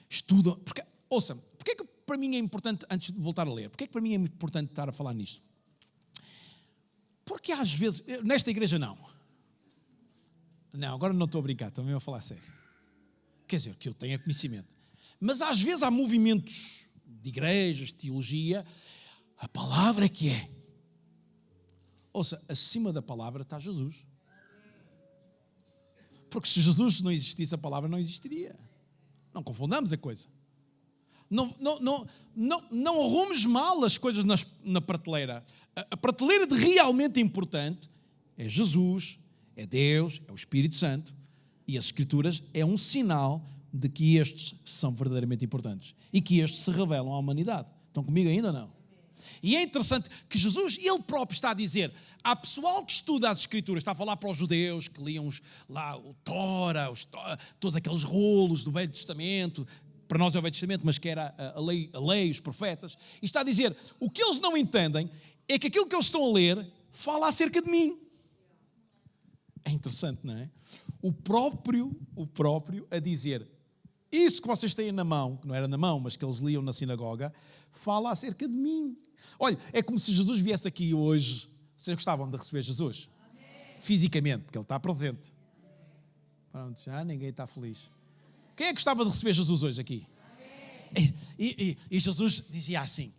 Estudam, porque, ouça, porque é que para mim é importante, antes de voltar a ler, porque é que para mim é importante estar a falar nisto? Porque às vezes, nesta igreja não, agora não estou a brincar, estou mesmo a falar sério. Quer dizer, que eu tenha conhecimento. Mas às vezes há movimentos de igrejas, de teologia, a palavra é que é. Ouça, acima da palavra está Jesus. Porque se Jesus não existisse, a palavra não existiria. Não confundamos a coisa. Não arrumes mal as coisas na prateleira. A prateleira de realmente importante é Jesus, é Deus, é o Espírito Santo. E as Escrituras é um sinal de que estes são verdadeiramente importantes e que estes se revelam à humanidade. Estão comigo ainda ou não? E é interessante que Jesus, ele próprio está a dizer, há pessoal que estuda as Escrituras, está a falar para os judeus que liam lá o Tora, todos aqueles rolos do Velho Testamento, para nós é o Velho Testamento, mas que era a lei, os profetas, e está a dizer, o que eles não entendem é que aquilo que eles estão a ler fala acerca de mim. É interessante, não é? O próprio a dizer, isso que vocês têm na mão, que não era na mão, mas que eles liam na sinagoga, fala acerca de mim. Olha, é como se Jesus viesse aqui hoje. Vocês gostavam de receber Jesus? Amém. Fisicamente, porque Ele está presente. Pronto, já ninguém está feliz. Quem é que gostava de receber Jesus hoje aqui? E Jesus dizia assim,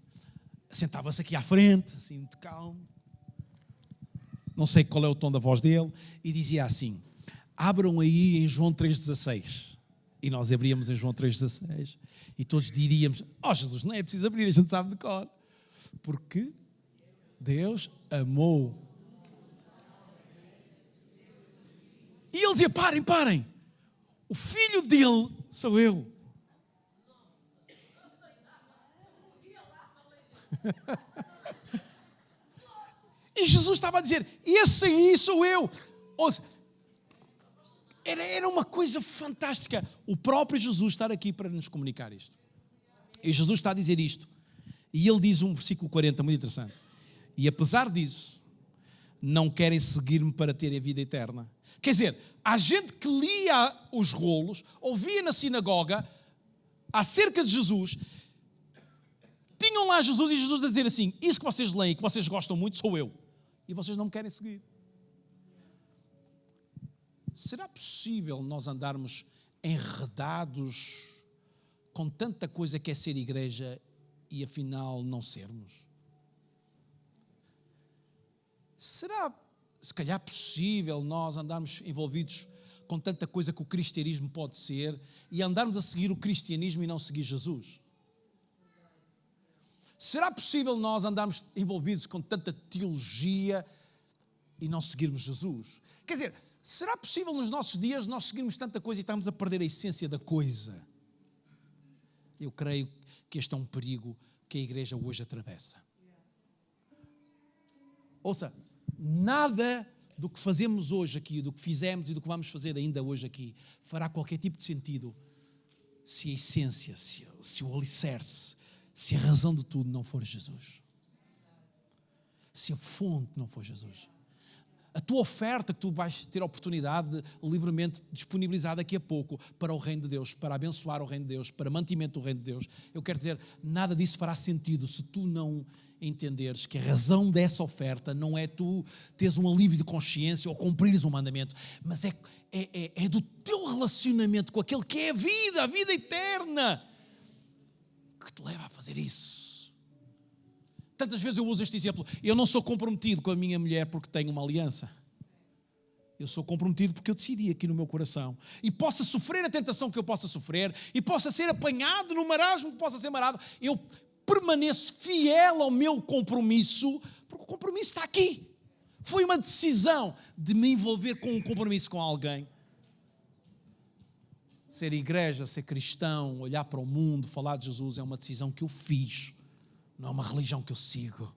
sentava-se aqui à frente, assim, muito calmo. Não sei qual é o tom da voz dele, e dizia assim, abram aí em João 3,16. E nós abríamos em João 3,16 e todos diríamos, Jesus, não é preciso abrir, a gente sabe de cor. Porque Deus amou. E ele dizia, parem. O filho dele sou eu. E Jesus estava a dizer, esse aí sou eu. Ouça, era uma coisa fantástica. O próprio Jesus estar aqui para nos comunicar isto. E Jesus está a dizer isto. E ele diz um versículo 40, muito interessante. E apesar disso, não querem seguir-me para terem a vida eterna. Quer dizer, há gente que lia os rolos, ouvia na sinagoga, acerca de Jesus, tinham lá Jesus e Jesus a dizer assim, isso que vocês leem, que vocês gostam muito, sou eu. E vocês não me querem seguir. Será possível nós andarmos enredados com tanta coisa que é ser igreja e afinal não sermos? Será, se calhar, possível nós andarmos envolvidos com tanta coisa que o cristianismo pode ser e andarmos a seguir o cristianismo e não seguir Jesus? Será possível nós andarmos envolvidos com tanta teologia e não seguirmos Jesus? Quer dizer, será possível nos nossos dias nós seguirmos tanta coisa e estamos a perder a essência da coisa? Eu creio que este é um perigo que a igreja hoje atravessa. Ouça, nada do que fazemos hoje aqui, do que fizemos e do que vamos fazer ainda hoje aqui, fará qualquer tipo de sentido se a essência, se o alicerce, se a razão de tudo não for Jesus. Se a fonte não for Jesus. A tua oferta que tu vais ter a oportunidade de livremente disponibilizar daqui a pouco para o reino de Deus, para abençoar o reino de Deus, para mantimento do reino de Deus, eu quero dizer, nada disso fará sentido se tu não entenderes que a razão dessa oferta não é tu teres um alívio de consciência ou cumprires um mandamento, mas é do teu relacionamento com aquele que é a vida eterna, que te leva a fazer isso. Tantas vezes eu uso este exemplo. Eu não sou comprometido com a minha mulher porque tenho uma aliança. Eu sou comprometido porque eu decidi aqui no meu coração. E possa sofrer a tentação que eu possa sofrer, e possa ser apanhado no marasmo que possa ser marado, eu permaneço fiel ao meu compromisso, porque o compromisso está aqui. Foi uma decisão de me envolver com um compromisso com alguém. Ser igreja, ser cristão, olhar para o mundo, falar de Jesus é uma decisão que eu fiz. Não é uma religião que eu sigo.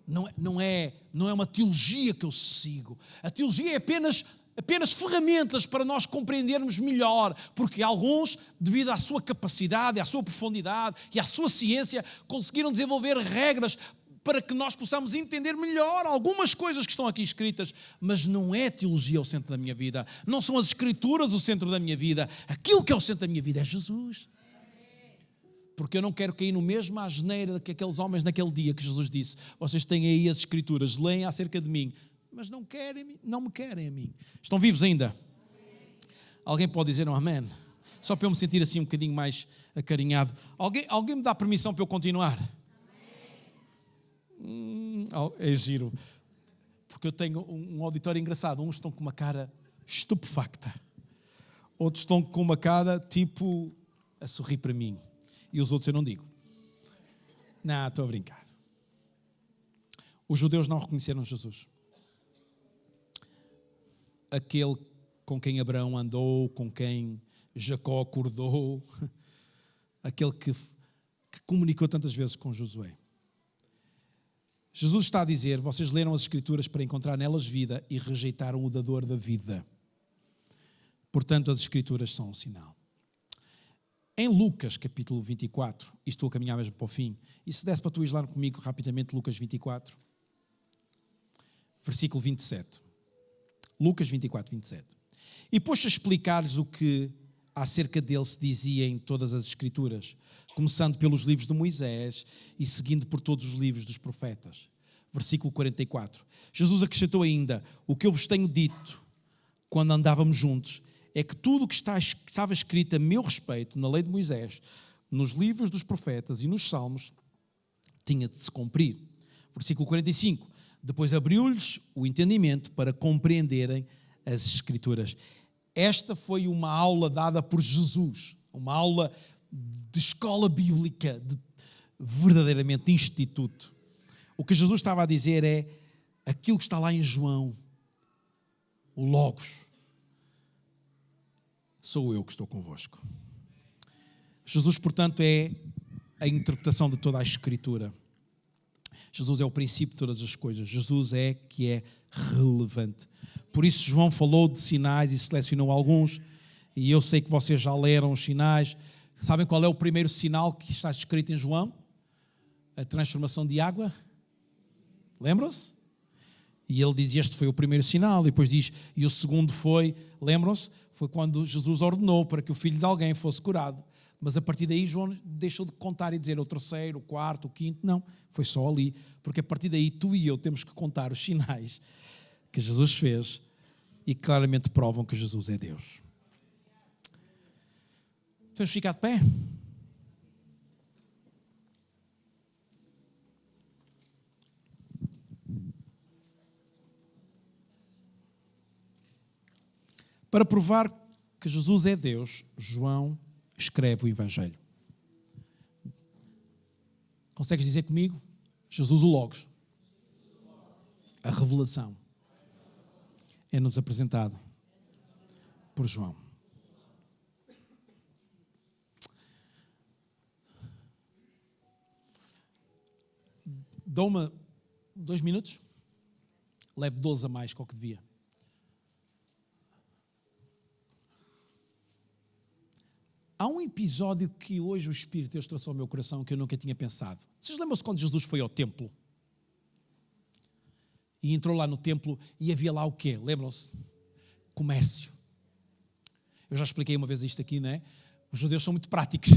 Não é uma teologia que eu sigo. A teologia é apenas ferramentas para nós compreendermos melhor, porque alguns, devido à sua capacidade, à sua profundidade e à sua ciência, conseguiram desenvolver regras para que nós possamos entender melhor algumas coisas que estão aqui escritas, mas não é teologia o centro da minha vida, não são as escrituras o centro da minha vida. Aquilo que é o centro da minha vida é Jesus. Porque eu não quero cair no mesmo asneira que aqueles homens naquele dia que Jesus disse, vocês têm aí as escrituras, leem acerca de mim, mas não me querem a mim. Estão vivos ainda? Alguém pode dizer um amém? Só para eu me sentir assim um bocadinho mais acarinhado. Alguém me dá permissão para eu continuar? É giro. Porque eu tenho um auditório engraçado. Uns estão com uma cara estupefacta. Outros estão com uma cara tipo a sorrir para mim. E os outros eu não digo. Não, estou a brincar. Os judeus não reconheceram Jesus. Aquele com quem Abraão andou, com quem Jacó acordou, aquele que comunicou tantas vezes com Josué. Jesus está a dizer, vocês leram as Escrituras para encontrar nelas vida e rejeitaram o dador da vida. Portanto, as Escrituras são um sinal. Em Lucas, capítulo 24, e estou a caminhar mesmo para o fim, e se desse para tu ir lá comigo rapidamente, Lucas 24, versículo 27. Lucas 24, 27. E pôs-se a explicar-lhes o que acerca dele se dizia em todas as Escrituras, começando pelos livros de Moisés e seguindo por todos os livros dos profetas. Versículo 44. Jesus acrescentou ainda, o que eu vos tenho dito quando andávamos juntos, é que tudo o que estava escrito a meu respeito na lei de Moisés, nos livros dos profetas e nos salmos, tinha de se cumprir. Versículo 45. Depois abriu-lhes o entendimento para compreenderem as Escrituras. Esta foi uma aula dada por Jesus, uma aula de escola bíblica, verdadeiramente instituto. O que Jesus estava a dizer é aquilo que está lá em João, o Logos. Sou eu que estou convosco. Jesus, portanto, é a interpretação de toda a Escritura. Jesus é o princípio de todas as coisas. Jesus é que é relevante. Por isso João falou de sinais e selecionou alguns. E eu sei que vocês já leram os sinais. Sabem qual é o primeiro sinal que está escrito em João? A transformação de água. Lembram-se? E ele diz, este foi o primeiro sinal. E depois diz, e o segundo foi, lembram-se? Foi quando Jesus ordenou para que o filho de alguém fosse curado. Mas a partir daí João deixou de contar e dizer o terceiro, o quarto, o quinto. Não, foi só ali. Porque a partir daí tu e eu temos que contar os sinais que Jesus fez e claramente provam que Jesus é Deus. Temos que ficar de pé? Para provar que Jesus é Deus, João escreve o Evangelho. Consegues dizer comigo? Jesus o Logos. A revelação é-nos apresentado por João. Dou-me 2 minutos. Levo 12 a mais que o que devia. Há um episódio que hoje o Espírito de Deus trouxe ao meu coração que eu nunca tinha pensado. Vocês lembram-se quando Jesus foi ao templo? E entrou lá no templo e havia lá o quê? Lembram-se? Comércio. Eu já expliquei uma vez isto aqui, não é? Os judeus são muito práticos.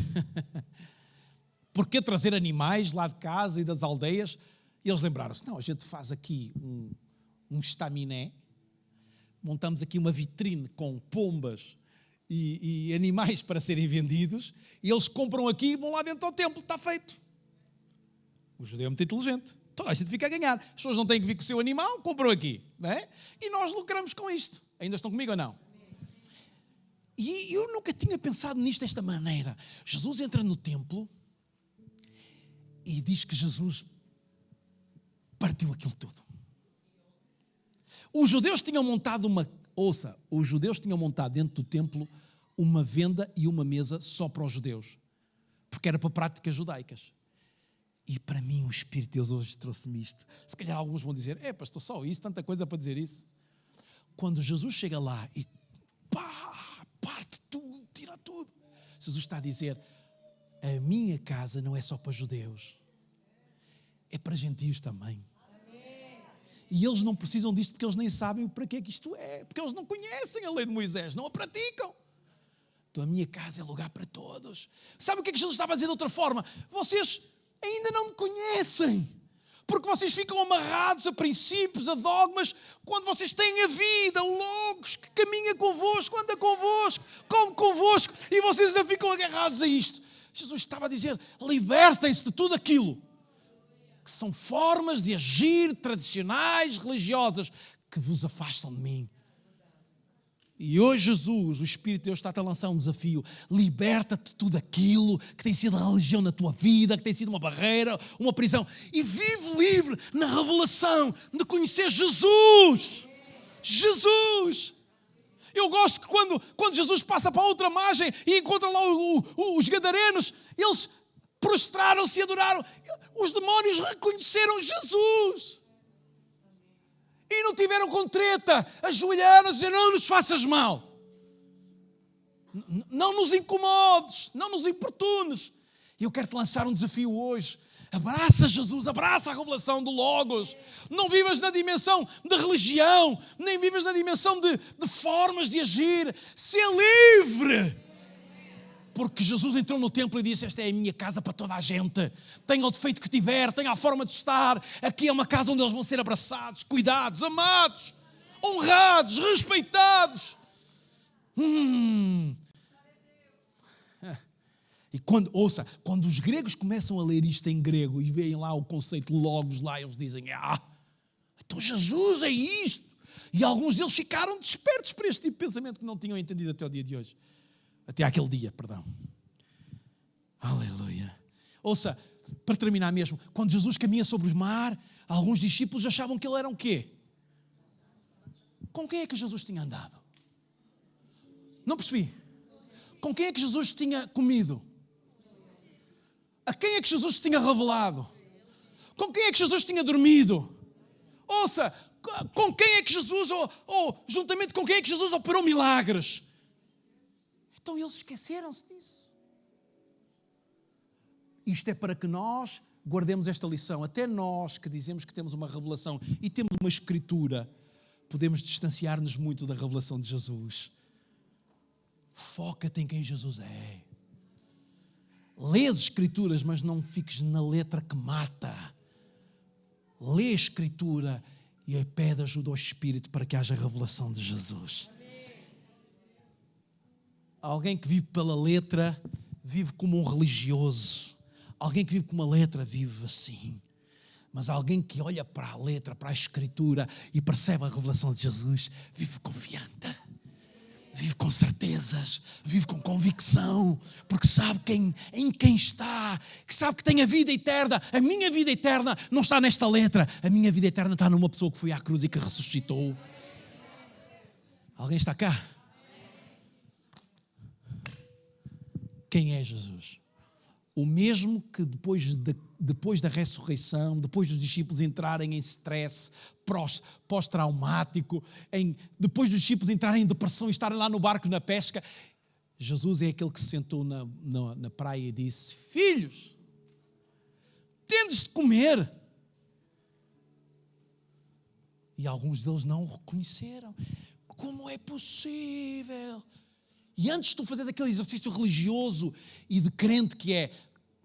Por que trazer animais lá de casa e das aldeias? E eles lembraram-se, não, a gente faz aqui um estaminé, montamos aqui uma vitrine com pombas e animais para serem vendidos, e eles compram aqui e vão lá dentro ao templo, está feito. O judeu é muito inteligente, toda a gente fica a ganhar. As pessoas não têm que vir com o seu animal, compram aqui, não é? E nós lucramos com isto. Ainda estão comigo ou não? E eu nunca tinha pensado nisto desta maneira. Jesus entra no templo e diz que Jesus partiu aquilo tudo. Os judeus tinham montado os judeus tinham montado dentro do templo uma venda e uma mesa só para os judeus, porque era para práticas judaicas. E para mim o Espírito de Deus hoje trouxe-me isto. Se calhar alguns vão dizer, pastor, só isso, tanta coisa para dizer isso. Quando Jesus chega lá e parte tudo, tira tudo, Jesus está a dizer, a minha casa não é só para judeus, é para gentios também. E eles não precisam disto porque eles nem sabem para que é que isto é. Porque eles não conhecem a lei de Moisés, não a praticam. Então a minha casa é lugar para todos. Sabe o que é que Jesus estava a dizer de outra forma? Vocês ainda não me conhecem. Porque vocês ficam amarrados a princípios, a dogmas, quando vocês têm a vida, o Logos, que caminha convosco, anda convosco, come convosco, e vocês ainda ficam agarrados a isto. Jesus estava a dizer, libertem-se de tudo aquilo que são formas de agir tradicionais, religiosas, que vos afastam de mim. E hoje Jesus, o Espírito de Deus, está-te a lançar um desafio. Liberta-te de tudo aquilo que tem sido a religião na tua vida, que tem sido uma barreira, uma prisão. E vive livre na revelação de conhecer Jesus. Jesus. Eu gosto que quando Jesus passa para outra margem e encontra lá os gadarenos, eles prostraram-se e adoraram. Os demónios reconheceram Jesus. E não tiveram com treta, ajoelharam-se e disseram, não nos faças mal. Não nos incomodes, não nos importunes. E eu quero te lançar um desafio hoje. Abraça Jesus, abraça a revelação do Logos. Não vivas na dimensão de religião, nem vivas na dimensão de formas de agir. Sê livre. Porque Jesus entrou no templo e disse, esta é a minha casa para toda a gente. Tenha o defeito que tiver, tenha a forma de estar. Aqui é uma casa onde eles vão ser abraçados, cuidados, amados, honrados, respeitados. E quando os gregos começam a ler isto em grego e veem lá o conceito Logos lá, eles dizem, então Jesus é isto. E alguns deles ficaram despertos para este tipo de pensamento que não tinham entendido até o dia de hoje. Até aquele dia, perdão. Aleluia. para terminar mesmo, quando Jesus caminha sobre o mar, alguns discípulos achavam que ele era o quê? Com quem é que Jesus tinha andado? Não percebi. Com quem é que Jesus tinha comido? A quem é que Jesus tinha revelado? Com quem é que Jesus tinha dormido? Ouça, com quem é que Jesus, ou juntamente com quem é que Jesus operou milagres? Então eles esqueceram-se disso. Isto é para que nós guardemos esta lição. Até nós que dizemos que temos uma revelação e temos uma escritura, podemos distanciar-nos muito da revelação de Jesus. Foca-te em quem Jesus é. Lê as Escrituras, mas não fiques na letra que mata. Lê a Escritura e pede ajuda ao Espírito para que haja revelação de Jesus. Alguém que vive pela letra vive como um religioso. Alguém que vive com uma letra vive assim. Mas alguém que olha para a letra, para a Escritura e percebe a revelação de Jesus, vive confiante. Vive com certezas, vive com convicção, porque sabe em quem está, que sabe que tem a vida eterna. A minha vida eterna não está nesta letra, a minha vida eterna está numa pessoa que foi à cruz e que ressuscitou. Alguém está cá? Quem é Jesus? O mesmo que depois da ressurreição, depois dos discípulos entrarem em stress pós-traumático, depois dos discípulos entrarem em depressão e estarem lá no barco na pesca, Jesus é aquele que se sentou na praia e disse: filhos, tendes de comer. E alguns deles não o reconheceram. Como é possível? E antes de tu fazeres aquele exercício religioso e de crente que é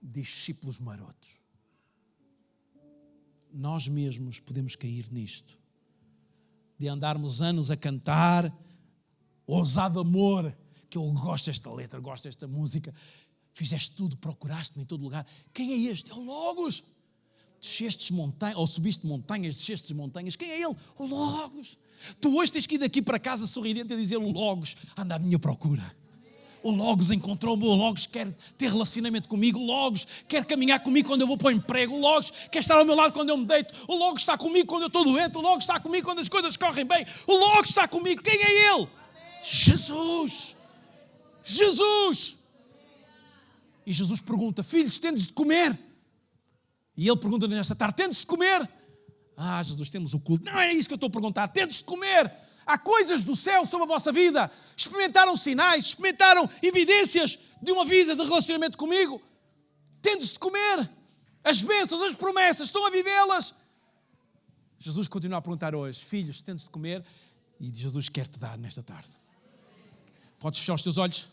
discípulos marotos, nós mesmos podemos cair nisto. De andarmos anos a cantar ousado amor, que eu gosto desta letra, gosto desta música. Fizeste tudo, procuraste-me em todo lugar. Quem é este? É o Logos. Descestes montanhas, ou subiste montanhas, descestes montanhas. Quem é ele? O Logos. Tu hoje tens que ir daqui para casa sorridente a dizer: o Logos anda à minha procura. O Logos encontrou-me, o Logos quer ter relacionamento comigo, o Logos quer caminhar comigo quando eu vou para o emprego, o Logos quer estar ao meu lado quando eu me deito, o Logos está comigo quando eu estou doente, o Logos está comigo quando as coisas correm bem, o Logos está comigo. Quem é Ele? Jesus! Jesus! E Jesus pergunta: filhos, tendes de comer? E ele pergunta nesta tarde: tendes de comer? Ah, Jesus, temos o culto. Não é isso que eu estou a perguntar. Tendes de comer. Há coisas do céu sobre a vossa vida. Experimentaram sinais, experimentaram evidências de uma vida de relacionamento comigo. Tendes de comer. As bênçãos, as promessas, estão a vivê-las. Jesus continua a perguntar hoje: filhos, tendes de comer? E Jesus quer te dar nesta tarde. Podes fechar os teus olhos?